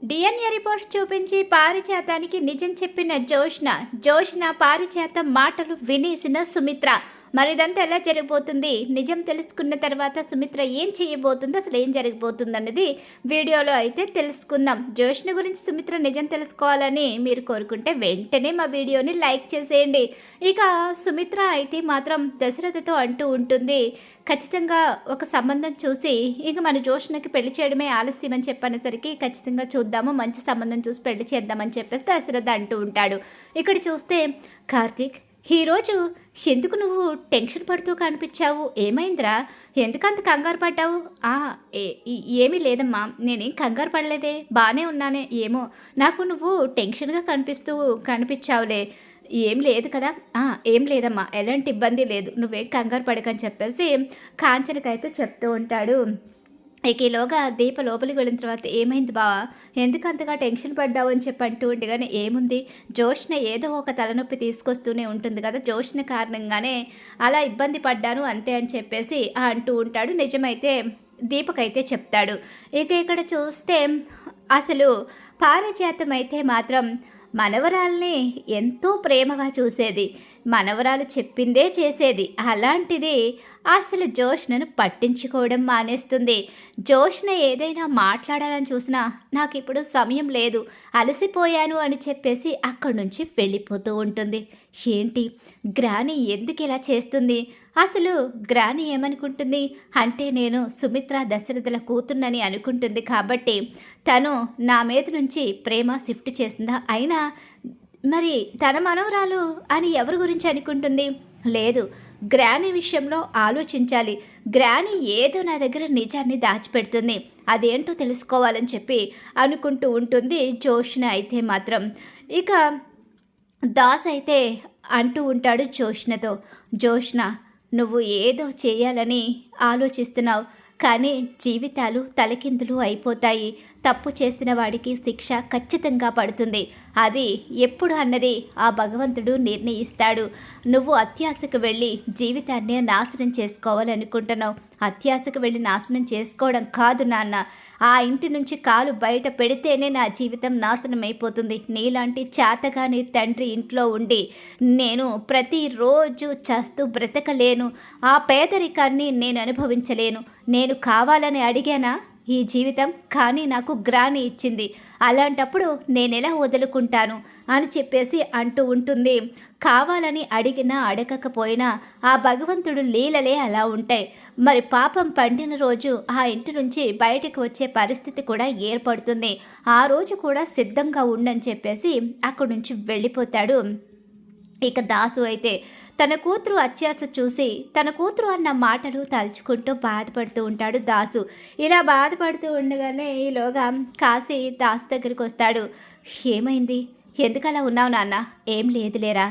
DNA reports చూపించి పారిజాతానికి నిజం చెప్పిన జోష్న పారిజాతం మాటలు వినేసిన సుమిత్ర. మరి ఇదంతా ఎలా జరగబోతుంది, నిజం తెలుసుకున్న తర్వాత సుమిత్ర ఏం చేయబోతుంది, అసలు ఏం జరగబోతుంది అన్నది వీడియోలో అయితే తెలుసుకుందాం. జోష్న గురించి సుమిత్ర నిజం తెలుసుకోవాలని మీరు కోరుకుంటే వెంటనే మా వీడియోని లైక్ చేసేయండి. ఇక సుమిత్ర అయితే మాత్రం దశరథతో అంటూ ఉంటుంది, ఖచ్చితంగా ఒక సంబంధం చూసి ఇక మన జోష్నకి పెళ్లి చేయడమే ఆలస్యం అని చెప్పనేసరికి ఖచ్చితంగా చూద్దాము, మంచి సంబంధం చూసి పెళ్లి చేద్దామని చెప్పేసి దశరథ అంటూ ఉంటాడు. ఇక్కడ చూస్తే కార్తీక్, ఈరోజు ఎందుకు నువ్వు టెన్షన్ పడుతూ కనిపించావు, ఏమైందిరా, ఎందుకంత కంగారు పడ్డావు? ఏమీ లేదమ్మా, నేనేం కంగారు పడలేదే, బాగానే ఉన్నానే. ఏమో నాకు నువ్వు టెన్షన్గా కనిపించావులే. ఏం లేదు కదా? ఏం లేదమ్మా, ఎలాంటి ఇబ్బంది లేదు, నువ్వేం కంగారు పడకని చెప్పేసి కాంచనకైతే చెప్తూ ఉంటాడు. ఇక ఈలోగా దీప లోపలికి వెళ్ళిన తర్వాత, ఏమైంది బా, ఎందుకు అంతగా టెన్షన్ పడ్డావు అని చెప్పి అంటూ ఉంటే, కానీ ఏముంది, జోష్న ఏదో ఒక తలనొప్పి తీసుకొస్తూనే ఉంటుంది కదా, జోష్న కారణంగానే అలా ఇబ్బంది పడ్డాను అంతే అని చెప్పేసి అంటూ ఉంటాడు. నిజమైతే దీపకైతే చెప్తాడు. ఇక ఇక్కడ చూస్తే అసలు పారిజాతం అయితే మాత్రం మనవరాల్ని ఎంతో ప్రేమగా చూసేది, మనవరాలు చెప్పిందే చేసేది. అలాంటిది అసలు జోష్నను పట్టించుకోవడం మానేస్తుంది. జోష్న ఏదైనా మాట్లాడాలని చూసినా నాకు ఇప్పుడు సమయం లేదు, అలసిపోయాను అని చెప్పేసి అక్కడి నుంచి వెళ్ళిపోతూ ఉంటుంది. ఏంటి గ్రాని ఎందుకు ఇలా చేస్తుంది, అసలు గ్రాని ఏమనుకుంటుంది అంటే, నేను సుమిత్ర దశరథుల కూతుర్నని అనుకుంటుంది కాబట్టి తను నా మీద నుంచి ప్రేమ షిఫ్ట్ చేసిందా? అయినా మరి తన మనవరాలు అని ఎవరి గురించి అనుకుంటుంది? లేదు, గ్రాని విషయంలో ఆలోచించాలి. గ్రాని ఏదో నా దగ్గర నిజాన్ని దాచిపెడుతుంది, అదేంటో తెలుసుకోవాలని చెప్పి అనుకుంటూ ఉంటుంది జోష్న అయితే మాత్రం. ఇక దాస్ అయితే అంటూ ఉంటాడు జోష్నతో, జోష్న నువ్వు ఏదో చేయాలని ఆలోచిస్తున్నావు, కానీ జీవితాలు తలకిందులు అయిపోతాయి. తప్పు చేసిన వాడికి శిక్ష ఖచ్చితంగా పడుతుంది. అది ఎప్పుడు అన్నది ఆ భగవంతుడు నిర్ణయిస్తాడు. నువ్వు అత్యాశకు వెళ్ళి జీవితాన్ని నాశనం చేసుకోవాలనుకుంటున్నావు. అత్యాశకు వెళ్ళి నాశనం చేసుకోవడం కాదు నాన్న, ఆ ఇంటి నుంచి కాలు బయట పెడితేనే నా జీవితం నాశనం అయిపోతుంది. నీలాంటి చేతగాని తండ్రి ఇంట్లో ఉండి నేను ప్రతిరోజు చస్తూ బ్రతకలేను, ఆ పేదరికాన్ని నేను అనుభవించలేను. నేను కావాలని అడిగానా ఈ జీవితం, కానీ నాకు గ్రాని ఇచ్చింది, అలాంటప్పుడు నేనెలా వదులుకుంటాను అని చెప్పేసి అంటూ ఉంటుంది. కావాలని అడిగినా అడగకపోయినా ఆ భగవంతుడు లీలలే అలా ఉంటాయి. మరి పాపం పండిన రోజు ఆ ఇంటి నుంచి బయటకు వచ్చే పరిస్థితి కూడా ఏర్పడుతుంది. ఆ రోజు కూడా సిద్ధంగా ఉండని చెప్పేసి అక్కడి నుంచి వెళ్ళిపోతాడు. ఇక దాసు అయితే తన కూతురు అత్యాశ చూసి తన కూతురు అన్న మాటలు తలుచుకుంటూ బాధపడుతూ ఉంటాడు దాసు. ఇలా బాధపడుతూ ఉండగానే ఈలోగా కాశీ దాసు దగ్గరికి వస్తాడు. ఏమైంది, ఎందుకలా ఉన్నావు నాన్న? ఏం లేదులేరా.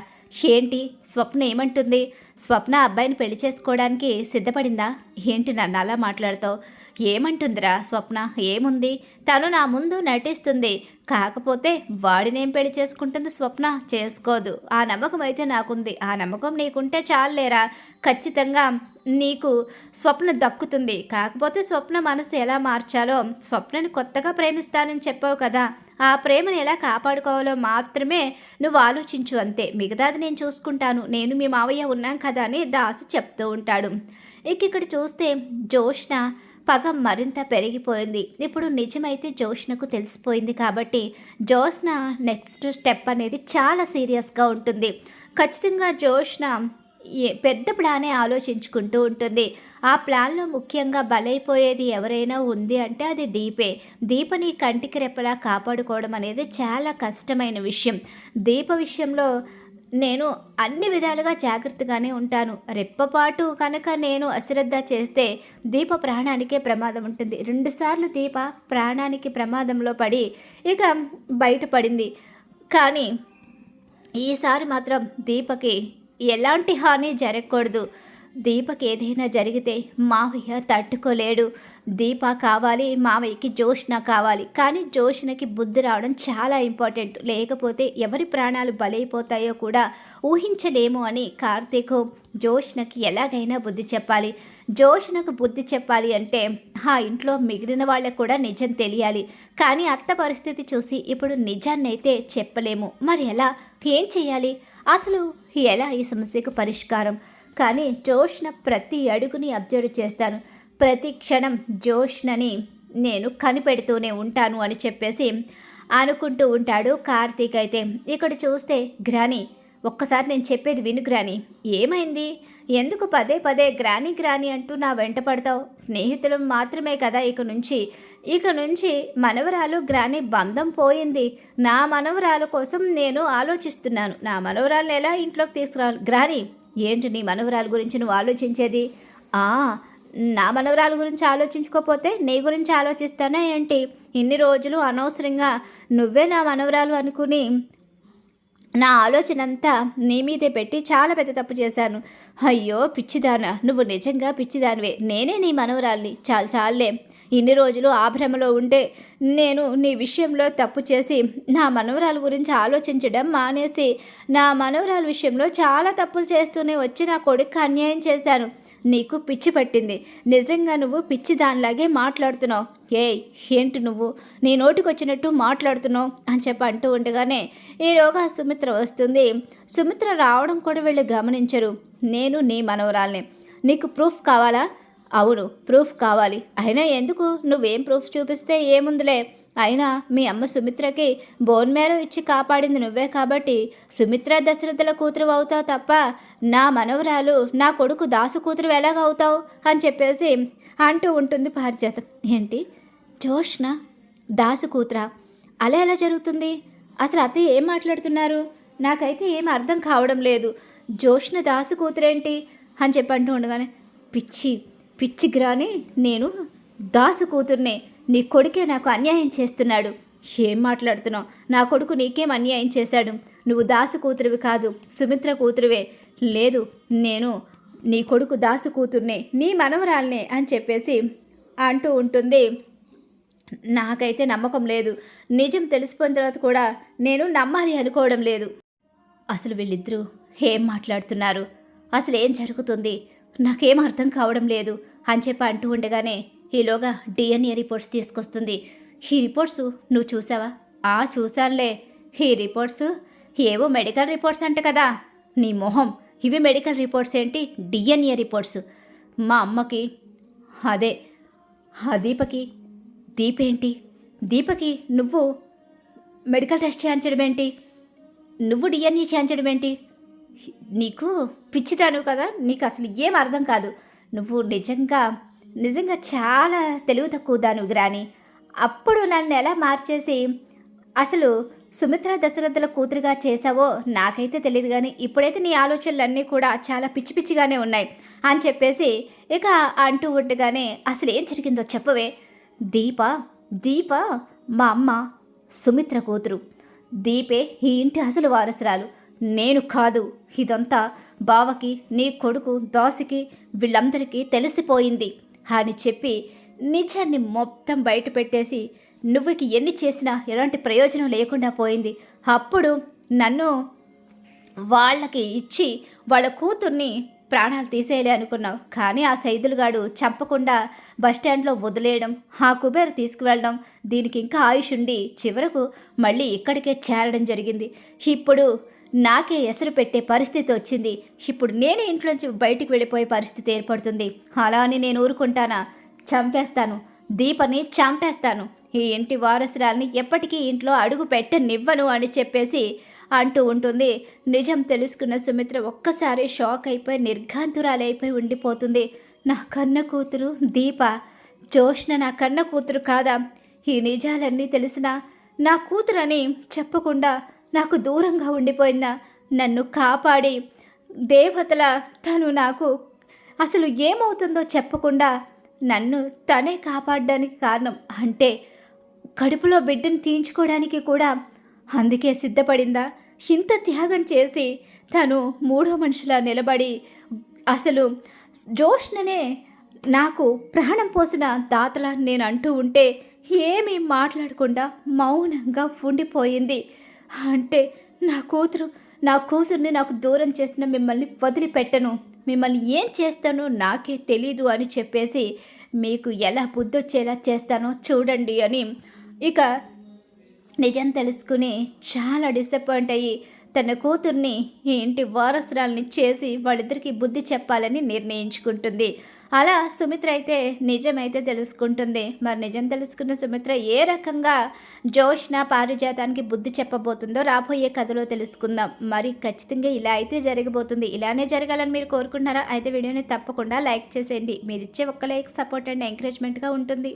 ఏంటి స్వప్న ఏమంటుంది? స్వప్న అబ్బాయిని పెళ్లి చేసుకోవడానికి సిద్ధపడిందా? ఏంటి నాన్న అలా మాట్లాడతావు? ఏమంటుందిరా స్వప్న? ఏముంది, తను నా ముందు నటిస్తుంది, కాకపోతే వాడినేం పెళ్లి చేసుకుంటుంది స్వప్న? చేసుకోదు. ఆ నమ్మకం అయితే నాకుంది, ఆ నమ్మకం నీకుంటే చాలేరా. ఖచ్చితంగా నీకు స్వప్న దక్కుతుంది. కాకపోతే స్వప్న మనసు ఎలా మార్చాలో, స్వప్నని కొత్తగా ప్రేమిస్తానని చెప్పావు కదా, ఆ ప్రేమను ఎలా కాపాడుకోవాలో మాత్రమే నువ్వు ఆలోచించు అంతే, మిగతాది నేను చూసుకుంటాను, నేను మీ మావయ్య ఉన్నాం కదా అని దాసు చెప్తూ ఉంటాడు. ఇక్కడ చూస్తే జోష్న పగ మరింత పెరిగిపోయింది. ఇప్పుడు నిజమైతే జోష్నకు తెలిసిపోయింది కాబట్టి జోష్న నెక్స్ట్ స్టెప్ అనేది చాలా సీరియస్గా ఉంటుంది. ఖచ్చితంగా జోష్న పెద్ద ప్లానే ఆలోచించుకుంటూ ఉంటుంది. ఆ ప్లాన్లో ముఖ్యంగా బలైపోయేది ఎవరైనా ఉంది అంటే అది దీపే. దీపని కంటికి రెప్పలా కాపాడుకోవడం అనేది చాలా కష్టమైన విషయం. దీప విషయంలో నేను అన్ని విధాలుగా జాగ్రత్తగానే ఉంటాను. రెప్పపాటు కనుక నేను అశ్రద్ధ చేస్తే దీప ప్రాణానికే ప్రమాదం ఉంటుంది. 2 సార్లు దీప ప్రాణానికి ప్రమాదంలో పడి ఇక బయటపడింది. కానీ ఈసారి మాత్రం దీపకి ఎలాంటి హాని జరగకూడదు. దీపకి ఏదైనా జరిగితే మావయ్య తట్టుకోలేడు. దీప కావాలి, మావయ్యకి జోష్న కావాలి. కానీ జోష్నకి బుద్ధి రావడం చాలా ఇంపార్టెంట్. లేకపోతే ఎవరి ప్రాణాలు బలైపోతాయో కూడా ఊహించలేము అని కార్తీక్ జోష్నకి ఎలాగైనా బుద్ధి చెప్పాలి. జోష్నకు బుద్ధి చెప్పాలి అంటే ఆ ఇంట్లో మిగిలిన వాళ్ళకు కూడా నిజం తెలియాలి. కానీ అత్త పరిస్థితి చూసి ఇప్పుడు నిజాన్నైతే చెప్పలేము. మరి ఎలా, ఏం చేయాలి, అసలు ఎలా ఈ సమస్యకు పరిష్కారం? కానీ జోష్న ప్రతి అడుగుని అబ్జర్వ్ చేస్తాను, ప్రతి క్షణం జోష్నని నేను కనిపెడుతూనే ఉంటాను అని చెప్పేసి అనుకుంటూ ఉంటాడు కార్తీక్. అయితే ఇక్కడ చూస్తే గ్రాని, ఒక్కసారి నేను చెప్పేది విను గ్రాని. ఏమైంది, ఎందుకు పదే పదే గ్రాని గ్రాని అంటూ నా వెంట పడతావు? స్నేహితులు మాత్రమే కదా ఇక నుంచి మనవరాలు గ్రాని బంధం పోయింది. నా మనవరాలు కోసం నేను ఆలోచిస్తున్నాను. నా మనవరాలను ఎలా ఇంట్లోకి తీసుకురావాలి? గ్రాని, ఏంటి నీ మనవరాలు గురించి నువ్వు ఆలోచించేది? నా మనవరాలు గురించి ఆలోచించుకోకపోతే నీ గురించి ఆలోచిస్తానా ఏంటి? ఇన్ని రోజులు అనవసరంగా నువ్వే నా మనవరాలు అనుకుని నా ఆలోచన అంతా నీ మీదే పెట్టి చాలా పెద్ద తప్పు చేశాను. అయ్యో పిచ్చిదానా, నువ్వు నిజంగా పిచ్చిదానివే. నేనే నీ మనవరాల్ని. చాలే, ఇన్ని రోజులు ఆ భ్రమలో ఉండే నేను నీ విషయంలో తప్పు చేసి నా మనవరాల గురించి ఆలోచించడం మానేసి నా మనవరాల విషయంలో చాలా తప్పులు చేస్తూనే వచ్చి నా కొడుకు అన్యాయం చేశాను. నీకు పిచ్చి పట్టింది. నిజంగా నువ్వు పిచ్చి దానిలాగే మాట్లాడుతున్నావు. ఏంటి నువ్వు నీ నోటికి వచ్చినట్టు మాట్లాడుతున్నావు అని చెప్పి అంటూ ఉండగానే ఈలోగా సుమిత్ర వస్తుంది. సుమిత్ర రావడం కూడా వీళ్ళు గమనించరు. నేను నీ మనవరాల్ని. నీకు ప్రూఫ్ కావాలా? అవును, ప్రూఫ్ కావాలి. అయినా ఎందుకు? నువ్వేం ప్రూఫ్ చూపిస్తే ఏముందిలే. అయినా మీ అమ్మ సుమిత్రకి బోన్ మేర ఇచ్చి కాపాడింది నువ్వే కాబట్టి సుమిత్ర దశరథుల కూతురు అవుతావు తప్ప నా మనవరాలు నా కొడుకు దాసు కూతురు ఎలాగవుతావు అని చెప్పేసి అంటూ ఉంటుంది పారిజాత. ఏంటి, జోష్న దాసు కూతురా? అలా ఎలా జరుగుతుంది? అసలు అత్తయ్య ఏం మాట్లాడుతున్నారు? నాకైతే ఏం అర్థం కావడం లేదు. జోష్న దాసు కూతురేంటి అని చెప్పి అంటూ ఉండగానే పిచ్చి గ్రాని, నేను దాసు కూతుర్నే. నీ కొడుకే నాకు అన్యాయం చేస్తున్నాడు. ఏం మాట్లాడుతున్నావు? నా కొడుకు నీకేం అన్యాయం చేశాడు? నువ్వు దాసు కూతురివి కాదు, సుమిత్ర కూతురువే. లేదు, నేను నీ కొడుకు దాసు కూతుర్నే, నీ మనవరాల్నే అని చెప్పేసి అంటూ ఉంటుంది. నాకైతే నమ్మకం లేదు. నిజం తెలిసిపోయిన తర్వాత కూడా నేను నమ్మాలి అనుకోవడం లేదు. అసలు వీళ్ళిద్దరూ ఏం మాట్లాడుతున్నారు? అసలు ఏం జరుగుతుంది? నాకేం అర్థం కావడం లేదు అని చెప్పి అంటూ ఉండగానే ఈలోగా డిఎన్ఏ రిపోర్ట్స్ తీసుకొస్తుంది. ఈ రిపోర్ట్స్ నువ్వు చూసావా? చూశానులే. ఈ రిపోర్ట్స్ ఏవో మెడికల్ రిపోర్ట్స్ అంట కదా. నీ మొహం, ఇవి మెడికల్ రిపోర్ట్స్ ఏంటి? DNA reports. మా అమ్మకి, అదే దీపేంటి? దీపకి నువ్వు మెడికల్ టెస్ట్ చేయించడం ఏంటి? నువ్వు డిఎన్ఏ చేయించడం ఏంటి? నీకు పిచ్చిదాను కదా, నీకు అసలు ఏం అర్థం కాదు. నువ్వు నిజంగా చాలా తెలివి తక్కువ దాను గ్రాని. అప్పుడు నన్ను ఎలా మార్చేసి అసలు సుమిత్ర దశరథుల కూతురుగా చేసావో నాకైతే తెలియదు. కానీ ఇప్పుడైతే నీ ఆలోచనలన్నీ కూడా చాలా పిచ్చిగానే ఉన్నాయి అని చెప్పేసి ఇక అంటూ ఉండగానే అసలు ఏం జరిగిందో చెప్పవే. దీప మా అమ్మ సుమిత్ర కూతురు. దీపే ఈ ఇంటి అసలు వారసురాలు, నేను కాదు. ఇదంతా బావకి, నీ కొడుకు దాసుకి, వీళ్ళందరికీ తెలిసిపోయింది అని చెప్పి నిజాన్ని మొత్తం బయట పెట్టేసి నువ్వుకి ఎన్ని చేసినా ఎలాంటి ప్రయోజనం లేకుండా పోయింది. అప్పుడు నన్ను వాళ్ళకి ఇచ్చి వాళ్ళ కూతుర్ని ప్రాణాలు తీసేయాలి అనుకున్నావు. కానీ ఆ సైదులుగాడు చంపకుండా బస్టాండ్లో వదిలేయడం, ఆ కుబేరు తీసుకువెళ్ళడం, దీనికి ఇంకా ఆయుష్ ఉండి చివరకు మళ్ళీ ఇక్కడికే చేరడం జరిగింది. ఇప్పుడు నాకే ఎసరు పెట్టే పరిస్థితి వచ్చింది. ఇప్పుడు నేనే ఇంట్లోంచి బయటికి వెళ్ళిపోయే పరిస్థితి ఏర్పడుతుంది. అలా అని నేను ఊరుకుంటానా? చంపేస్తాను, దీపని చంపేస్తాను. ఈ ఇంటి వారసురాల్ని ఎప్పటికీ ఇంట్లో అడుగు పెట్టనివ్వను అని చెప్పేసి అంటూ ఉంటుంది. నిజం తెలుసుకున్న సుమిత్ర ఒక్కసారి షాక్ అయిపోయి నిర్ఘాంతురాలైపోయి ఉండిపోతుంది. నా కన్న కూతురు దీప, జోష్న నా కన్న కూతురు కాదా? ఈ నిజాలన్నీ తెలిసినా నా కూతురని చెప్పకుండా నాకు దూరంగా ఉండిపోయిందా? నన్ను కాపాడి దేవతల తను నాకు అసలు ఏమవుతుందో చెప్పకుండా నన్ను తనే కాపాడడానికి కారణం అంటే కడుపులో బిడ్డను తీయించుకోవడానికి కూడా అందుకే సిద్ధపడిందా? ఇంత త్యాగం చేసి తను మూడో మనిషిలా నిలబడి అసలు జోష్ననే నాకు ప్రాణం పోసిన దాతలా నేను అంటూ ఉంటే ఏమీ మాట్లాడకుండా మౌనంగా ఉండిపోయింది. అంటే నా కూతుర్ని నాకు దూరం చేసిన మిమ్మల్ని వదిలిపెట్టను, మిమ్మల్ని ఏం చేస్తానో నాకే తెలీదు అని చెప్పేసి మీకు ఎలా బుద్ధొచ్చేలా చేస్తానో చూడండి అని ఇక నిజం తెలుసుకుని చాలా డిసప్పాయింట్ అయ్యి తన కూతుర్ని ఈ ఇంటి వారసురాల్ని చేసి వాళ్ళిద్దరికీ బుద్ధి చెప్పాలని నిర్ణయించుకుంటుంది. అలా సుమిత్ర అయితే నిజమైతే తెలుసుకుంటుంది. మరి నిజం తెలుసుకున్న సుమిత్ర ఏ రకంగా జోష్న పారిజాతానికి బుద్ధి చెప్పబోతుందో రాబోయే కథలో తెలుసుకుందాం. మరి ఖచ్చితంగా ఇలా అయితే జరగబోతుంది. ఇలానే జరగాలని మీరు కోరుకుంటున్నారా? అయితే వీడియోని తప్పకుండా లైక్ చేసేయండి. మీరు ఇచ్చే ఒక్క లైక్ సపోర్ట్ అండ్ ఎంకరేజ్మెంట్గా ఉంటుంది.